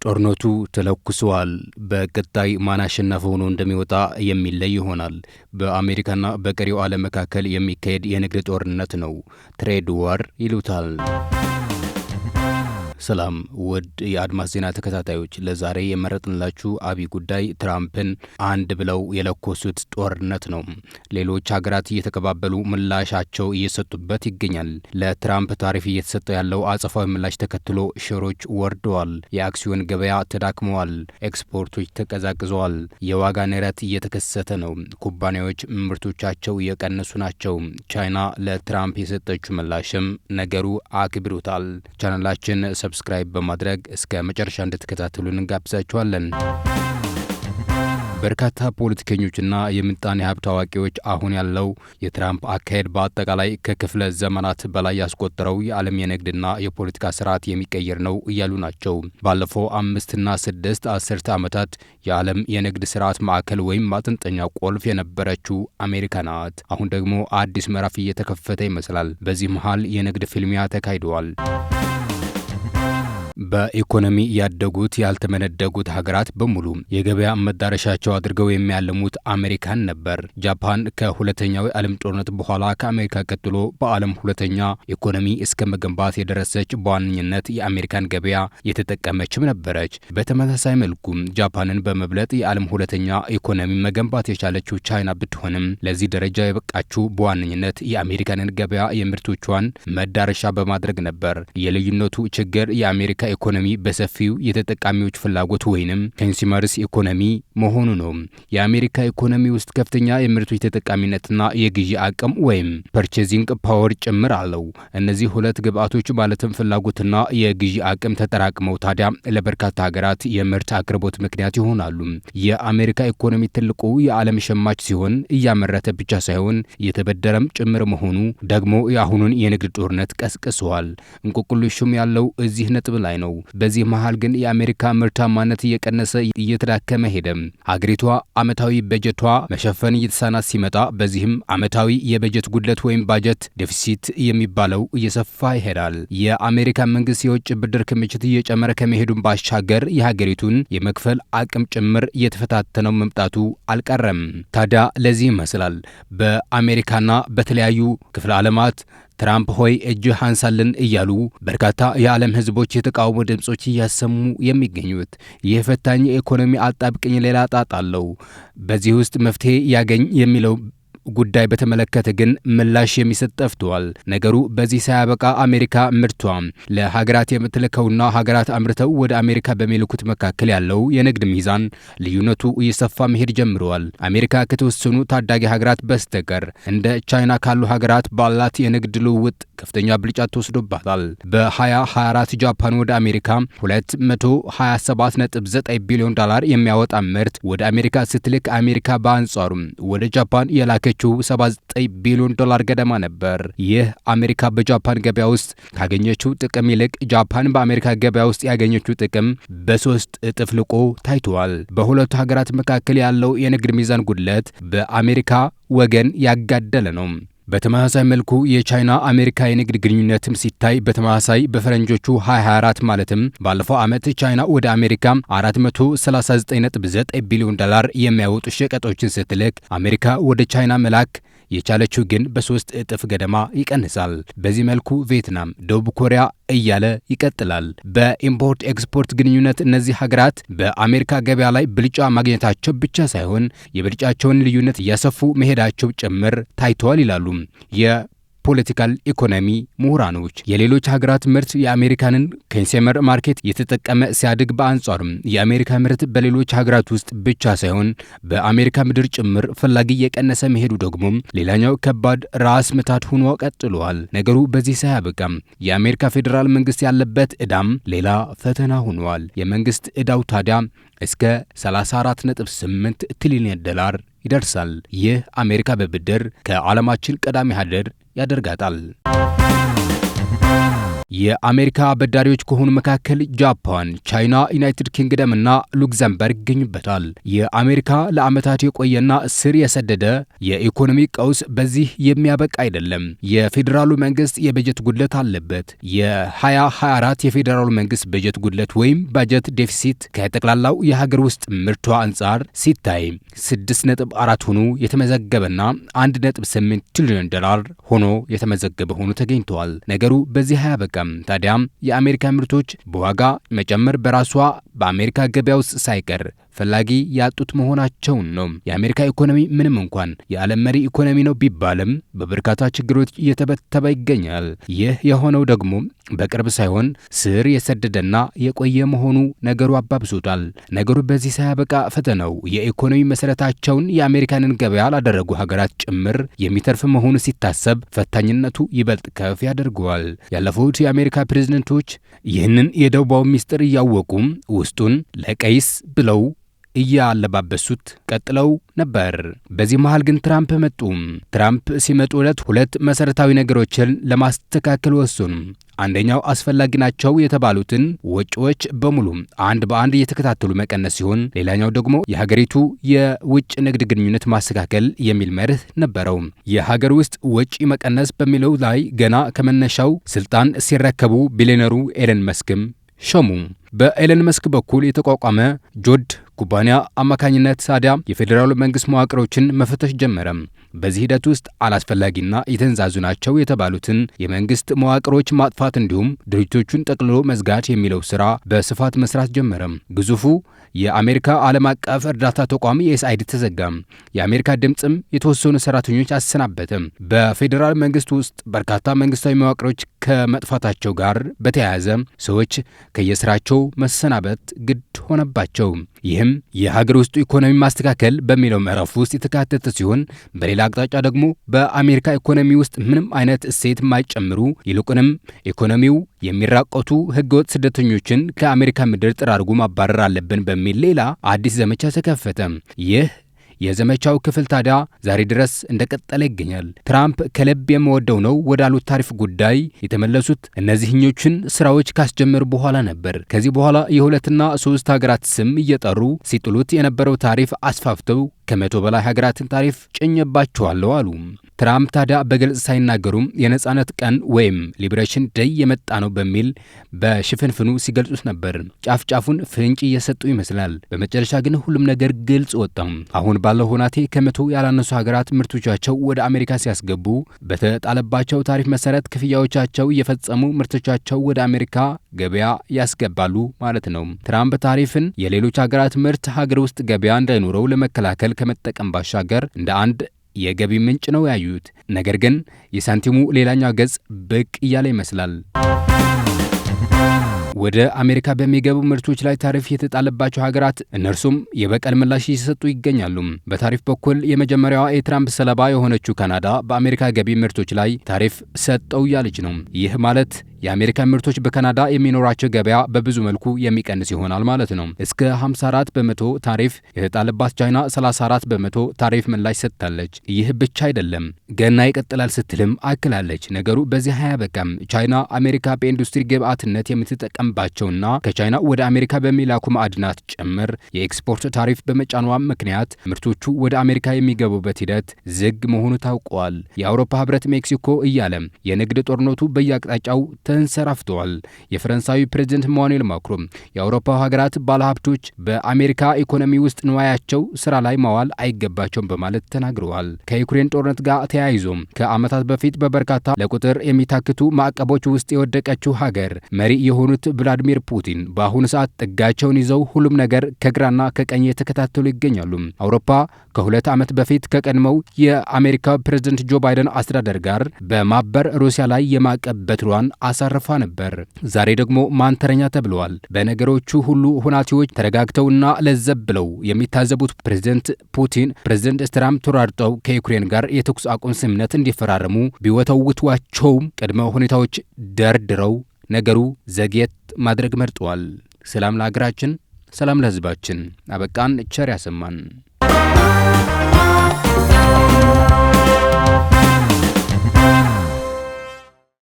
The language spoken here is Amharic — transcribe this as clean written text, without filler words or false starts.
ጦርነቱ ተለኩሷል። በቀጣይ ማን አሸናፊ ሆኖ እንደሚወጣ የሚለይ ይሆናል። በአሜሪካና በቀሪው ዓለም መካከል የሚካሄድ የንግድ ጦርነት ነው። ትሬድ ዋር ይሉታል። ሰላም ውድ የአድማስ ዜና ተከታታዮች፣ ለዛሬ የመረጥንላችሁ አብይ ጉዳይ ትራምፕን አንድ ብለው የለኮሱት ጦርነት ነው። ሌሎች ሀገራት እየተቀባበሉ ምላሻቸው እየሰጡበት ይገኛል። ለትራምፕ ታሪፍ እየተሰጠ ያለው አጸፋዊ ምላሽ ተከትሎ ሼሮች ወርደዋል። የአክሲዮን ገበያ ተዳክመዋል። ኤክስፖርቶች ተቀዛቅዘዋል። የዋጋ ንረት እየተከሰተ ነው። ኩባንያዎች ምርቶቻቸው እየቀነሱ ናቸው። ቻይና ለትራምፕ የሰጠችው ምላሽም ነገሩ አክብሮታል። ቻናላችን ሰብስክራይብ በማድረግ እስከ መጨረሻ እንድትከታተሉ እንጋብዛችኋለን። በርካታ ፖለቲከኞችና የምጣኔ ሀብት አዋቂዎች አሁን ያለው የትራምፕ አካሄድ በአጠቃላይ ከክፍለ ዘመናት በላይ ያስቆጠረው የዓለም የንግድና የፖለቲካ ስርዓት የሚቀይር ነው እያሉ ናቸው። ባለፈው 5 እና 6 አስርተ ዓመታት የዓለም የንግድ ስርዓት ማዕከል ወይም ማጠንጠኛ ቁልፍ የነበረችው አሜሪካ ናት። አሁን ደግሞ አዲስ ምዕራፍ እየተከፈተ ይመስላል። በዚህ መሃል የንግድ ፍልሚያ ተካሂደዋል። በኢኮኖሚ ያደጉት ያልተመነደጉት ሀገራት በሙሉ የገበያ መዳረሻቸው አድርገው የሚያለሙት አሜሪካን ነበር። ጃፓን ከሁለተኛው የዓለም ጦርነት በኋላ ከአሜሪካ ቀጥሎ በዓለም ሁለተኛ ኢኮኖሚ እስከ መገንባት የደረሰች በዋነኝነት የአሜሪካን ገበያ የተጠቀመችም ነበረች። በተመሳሳይ መልኩ ጃፓንን በመብለጥ የዓለም ሁለተኛ ኢኮኖሚ መገንባት የቻለችው ቻይና ብትሆንም ለዚህ ደረጃ የበቃችው በዋነኝነት የአሜሪካንን ገበያ የምርቶቿን መዳረሻ በማድረግ ነበር። የልዩነቱ ችግር የአሜሪካ ኢኮኖሚ በሰፊው የተጠቃሚዎች ፍላጎት ወይንም ኮንሱመርስ ኢኮኖሚ መሆኑ ነው። የአሜሪካ ኢኮኖሚ ውስጥ ከፍተኛ የምርቶች ተጠቃሚነትና የግዢ አቅም ወይም ፐርቼዚንግ ፓወር ጭምር አለው። እነዚህ ሁለት ግብአቶች ማለትም ፍላጎትና የግዢ አቅም ተጠራቅመው ታዲያ ለበርካታ ሀገራት የምርት አቅርቦት ምክንያት ይሆናሉ። የአሜሪካ ኢኮኖሚ ትልቁ የዓለም ሸማች ሲሆን እያመረተ ብቻ ሳይሆን እየተበደረም ጭምር መሆኑ ደግሞ የአሁኑን የንግድ ጦርነት ቀስቅሷል። እንቆቅልሹም ያለው እዚህ ነጥብ ላይ ነው። በዚህ መሃል ግን የአሜሪካ ምርታማነት እየቀነሰ እየተዳከመ ሄደ። ሀገሪቷ ዓመታዊ በጀቷ መሸፈን እየተሳናት ሲመጣ፣ በዚህም ዓመታዊ የበጀት ጉድለት ወይም ባጀት ዴፊሲት የሚባለው እየሰፋ ይሄዳል። የአሜሪካ መንግስት የውጭ ብድር ክምችት እየጨመረ ከመሄዱን ባሻገር የሀገሪቱን የመክፈል አቅም ጭምር እየተፈታተነው መምጣቱ አልቀረም። ታዲያ ለዚህ ይመስላል በአሜሪካና በተለያዩ ክፍለ ዓለማት ትራምፕ ሆይ እጅህ አንሳልን እያሉ በርካታ የዓለም ህዝቦች የተቃውሞ ድምጾች እያሰሙ የሚገኙት። ይህ ፈታኝ የኢኮኖሚ አጣብቅኝ ሌላ ጣጣ አለው። በዚህ ውስጥ መፍትሄ ያገኝ የሚለው ጉዳይ በተመለከተ ግን ምላሽ የሚሰጥ ጠፍቷል። ነገሩ በዚህ ሳያበቃ አሜሪካ ምርቷ ለሀገራት የምትልከውና ሀገራት አምርተው ወደ አሜሪካ በሚልኩት መካከል ያለው የንግድ ሚዛን ልዩነቱ እየሰፋ መሄድ ጀምረዋል። አሜሪካ ከተወሰኑ ታዳጊ ሀገራት በስተቀር እንደ ቻይና ካሉ ሀገራት ባላት የንግድ ልውውጥ ከፍተኛ ብልጫ ተወስዶባታል። በ2024 ጃፓን ወደ አሜሪካ $227.9 ቢሊዮን የሚያወጣ ምርት ወደ አሜሪካ ስትልክ፣ አሜሪካ በአንጻሩ ወደ ጃፓን የላከ $79 ቢሊዮን ገደማ ነበር። ይህ አሜሪካ በጃፓን ገበያ ውስጥ ካገኘችው ጥቅም ይልቅ ጃፓን በአሜሪካ ገበያ ውስጥ ያገኘችው ጥቅም በ3 እጥፍ ልቆ ታይቷል። በሁለቱ ሀገራት መካከል ያለው የንግድ ሚዛን ጉድለት በአሜሪካ ወገን ያጋደለ ነው። በተመሳሳይ መልኩ የቻይና አሜሪካ የንግድ ግንኙነትም ሲታይ በተመሳሳይ በፈረንጆቹ 2024 ማለትም ባለፈው ዓመት ቻይና ወደ አሜሪካ $439.9 ቢሊዮን የሚያወጡ ሸቀጦችን ስትልክ አሜሪካ ወደ ቻይና መላክ የቻለችው ግን በ3 እጥፍ ገደማ ይቀንሳል። በዚህ መልኩ ቪየትናም፣ ደቡብ ኮሪያ እያለ ይቀጥላል። በኢምፖርት ኤክስፖርት ግንኙነት እነዚህ ሀገራት በአሜሪካ ገበያ ላይ ብልጫ ማግኘታቸው ብቻ ሳይሆን የብልጫቸውን ልዩነት እያሰፉ መሄዳቸው ጭምር ታይተዋል ይላሉ የፖለቲካል ኢኮኖሚ ምሁራኖች። የሌሎች ሀገራት ምርት የአሜሪካንን ኮንሱመር ማርኬት የተጠቀመ ሲያድግ፣ በአንጻሩም የአሜሪካ ምርት በሌሎች ሀገራት ውስጥ ብቻ ሳይሆን በአሜሪካ ምድር ጭምር ፈላጊ የቀነሰ መሄዱ ደግሞ ሌላኛው ከባድ ራስ ምታት ሆኖ ቀጥሏል። ነገሩ በዚህ ሳያበቃም የአሜሪካ ፌዴራል መንግስት ያለበት ዕዳም ሌላ ፈተና ሆኗል። የመንግስት ዕዳው ታዲያ እስከ $34.8 ትሪሊዮን ይደርሳል። ይህ አሜሪካ በብድር ከዓለማችን ቀዳሚ ሀገር ያደርጋታል። የአሜሪካ አበዳሪዎች ከሆኑ መካከል ጃፓን፣ ቻይና፣ ዩናይትድ ኪንግደም እና ሉክዘምበርግ ይገኙበታል። የአሜሪካ ለዓመታት የቆየና ስር የሰደደ የኢኮኖሚ ቀውስ በዚህ የሚያበቃ አይደለም። የፌዴራሉ መንግስት የበጀት ጉድለት አለበት። የ2024 የፌዴራሉ መንግስት በጀት ጉድለት ወይም ባጀት ዴፊሲት ከጠቅላላው የሀገር ውስጥ ምርቷ አንጻር ሲታይ 6.4 ሆኖ የተመዘገበና 1.8 ትሪሊዮን ዶላር ሆኖ የተመዘገበ ሆኖ ተገኝቷል። ነገሩ በዚህ አያበቃም። ታዲያም የአሜሪካ ምርቶች በዋጋ መጨመር በራሷ በአሜሪካ ገበያ ውስጥ ሳይቀር ፈላጊ ያጡት መሆናቸውን ነው። የአሜሪካ ኢኮኖሚ ምንም እንኳን የዓለም መሪ ኢኮኖሚ ነው ቢባልም በበርካታ ችግሮች እየተበተበ ይገኛል። ይህ የሆነው ደግሞ በቅርብ ሳይሆን ስር የሰደደና የቆየ መሆኑ ነገሩ አባብሶታል። ነገሩ በዚህ ሳያበቃ ፈተናው የኢኮኖሚ መሰረታቸውን የአሜሪካንን ገበያ ላደረጉ ሀገራት ጭምር የሚተርፍ መሆኑ ሲታሰብ ፈታኝነቱ ይበልጥ ከፍ ያደርገዋል። ያለፉት የአሜሪካ ፕሬዝደንቶች ይህንን የደቡባዊ ሚስጥር እያወቁ ውስጡን ለቀይስ ብለው እያለባበሱት ቀጥለው ነበር። በዚህ መሃል ግን ትራምፕ መጡ። ትራምፕ ሲመጡ ሁለት መሰረታዊ ነገሮችን ለማስተካከል ወሰኑ። አንደኛው አስፈላጊ ናቸው የተባሉትን ወጪዎች በሙሉ አንድ በአንድ እየተከታተሉ መቀነስ ሲሆን፣ ሌላኛው ደግሞ የሀገሪቱ የውጭ ንግድ ግንኙነት ማስተካከል የሚል መርህ ነበረው። የሀገር ውስጥ ወጪ መቀነስ በሚለው ላይ ገና ከመነሻው ስልጣን ሲረከቡ ቢሊዮነሩ ኤለን መስክም ሾሙ። በኤለን መስክ በኩል የተቋቋመ ጆድ ኩባንያ አማካኝነት ታዲያ የፌዴራሉ መንግስት መዋቅሮችን መፈተሽ ጀመረ። በዚህ ሂደት ውስጥ አላስፈላጊና የተንዛዙ ናቸው የተባሉትን የመንግስት መዋቅሮች ማጥፋት እንዲሁም ድርጅቶቹን ጠቅልሎ መዝጋት የሚለው ስራ በስፋት መስራት ጀመረ። ግዙፉ የአሜሪካ ዓለም አቀፍ እርዳታ ተቋም ዩኤስአይዲ ተዘጋ። የአሜሪካ ድምፅም የተወሰኑ ሰራተኞች አሰናበተ። በፌዴራል መንግስት ውስጥ በርካታ መንግስታዊ መዋቅሮች ከመጥፋታቸው ጋር በተያያዘ ሰዎች ከየስራቸው መሰናበት ግድ ሆነባቸው። ይህም የሀገር ውስጡ ኢኮኖሚ ማስተካከል በሚለው ምዕራፍ ውስጥ የተካተተ ሲሆን፣ በሌላ አቅጣጫ ደግሞ በአሜሪካ ኢኮኖሚ ውስጥ ምንም አይነት እሴት የማይጨምሩ ይልቁንም ኢኮኖሚው የሚራቆቱ ህገወጥ ስደተኞችን ከአሜሪካ ምድር ጠራርጎ ማባረር አለብን በሚል ሌላ አዲስ ዘመቻ ተከፈተ። ይህ የዘመቻው ክፍል ታዲያ ዛሬ ድረስ እንደቀጠለ ይገኛል። ትራምፕ ከልብ የምወደው ነው ወዳሉት ታሪፍ ጉዳይ የተመለሱት እነዚህኞቹን ስራዎች ካስጀመሩ በኋላ ነበር። ከዚህ በኋላ የሁለትና ሶስት ሀገራት ስም እየጠሩ ሲጥሉት የነበረው ታሪፍ አስፋፍተው ከ100 በላይ ሀገራትን ታሪፍ ጭኜባቸዋለሁ አሉ። ትራምፕ ታዲያ በግልጽ ሳይናገሩም የነጻነት ቀን ወይም ሊብሬሽን ደይ የመጣ ነው በሚል በሽፍንፍኑ ሲገልጹት ነበር። ጫፍ ጫፉን ፍንጭ እየሰጡ ይመስላል። በመጨረሻ ግን ሁሉም ነገር ግልጽ ወጣ። አሁን ባለው ሁናቴ ከ100 ያላነሱ ሀገራት ምርቶቻቸው ወደ አሜሪካ ሲያስገቡ በተጣለባቸው ታሪፍ መሰረት ክፍያዎቻቸው እየፈጸሙ ምርቶቻቸው ወደ አሜሪካ ገበያ ያስገባሉ ማለት ነው። ትራምፕ ታሪፍን የሌሎች ሀገራት ምርት ሀገር ውስጥ ገበያ እንዳይኖረው ለመከላከል ከመጠቀም ባሻገር እንደ አንድ የገቢ ምንጭ ነው ያዩት። ነገር ግን የሳንቲሙ ሌላኛው ገጽ ብቅ እያለ ይመስላል። ወደ አሜሪካ በሚገቡ ምርቶች ላይ ታሪፍ የተጣለባቸው ሀገራት እነርሱም የበቀል ምላሽ እየሰጡ ይገኛሉ። በታሪፍ በኩል የመጀመሪያዋ የትራምፕ ሰለባ የሆነችው ካናዳ በአሜሪካ ገቢ ምርቶች ላይ ታሪፍ ሰጠው እያለች ነው። ይህ ማለት የአሜሪካ ምርቶች በካናዳ የሚኖራቸው ገበያ በብዙ መልኩ የሚቀንስ ይሆናል ማለት ነው። እስከ 54 በመቶ ታሪፍ የተጣለባት ቻይና 34 በመቶ ታሪፍ ምላሽ ሰጥታለች። ይህ ብቻ አይደለም፣ ገና ይቀጥላል ስትልም አክላለች። ነገሩ በዚህ አያበቃም። ቻይና አሜሪካ በኢንዱስትሪ ግብዓትነት የምትጠቀምባቸውና ከቻይና ወደ አሜሪካ በሚላኩ ማዕድናት ጭምር የኤክስፖርት ታሪፍ በመጫኗ ምክንያት ምርቶቹ ወደ አሜሪካ የሚገቡበት ሂደት ዝግ መሆኑ ታውቋል። የአውሮፓ ህብረት ሜክሲኮ እያለ የንግድ ጦርነቱ በየአቅጣጫው ተንሰራፍተዋል። የፈረንሳዊ ፕሬዝዳንት ኢማኑኤል ማክሮን የአውሮፓ ሀገራት ባለሀብቶች በአሜሪካ ኢኮኖሚ ውስጥ ንዋያቸው ስራ ላይ ማዋል አይገባቸውም በማለት ተናግረዋል። ከዩክሬን ጦርነት ጋር ተያይዞ ከዓመታት በፊት በበርካታ ለቁጥር የሚታክቱ ማዕቀቦች ውስጥ የወደቀችው ሀገር መሪ የሆኑት ቭላዲሚር ፑቲን በአሁኑ ሰዓት ጥጋቸውን ይዘው ሁሉም ነገር ከግራና ከቀኝ የተከታተሉ ይገኛሉ። አውሮፓ ከ2 ዓመት በፊት ከቀድሞው የአሜሪካ ፕሬዝዳንት ጆ ባይደን አስተዳደር ጋር በማበር ሩሲያ ላይ የማዕቀብ በትሯን አሳርፋ ነበር። ዛሬ ደግሞ ማንተረኛ ተብለዋል። በነገሮቹ ሁሉ ሁናቴዎች ተረጋግተውና ለዘብ ብለው የሚታዘቡት ፕሬዝዳንት ፑቲን ፕሬዝዳንት ትራምፕ ተራርጠው ከዩክሬን ጋር የተኩስ አቁም ስምምነት እንዲፈራረሙ ቢወተውቷቸውም ቅድመ ሁኔታዎች ደርድረው ነገሩ ዘግየት ማድረግ መርጠዋል። ሰላም ለሀገራችን፣ ሰላም ለሕዝባችን። አበቃን። ቸር ያሰማን።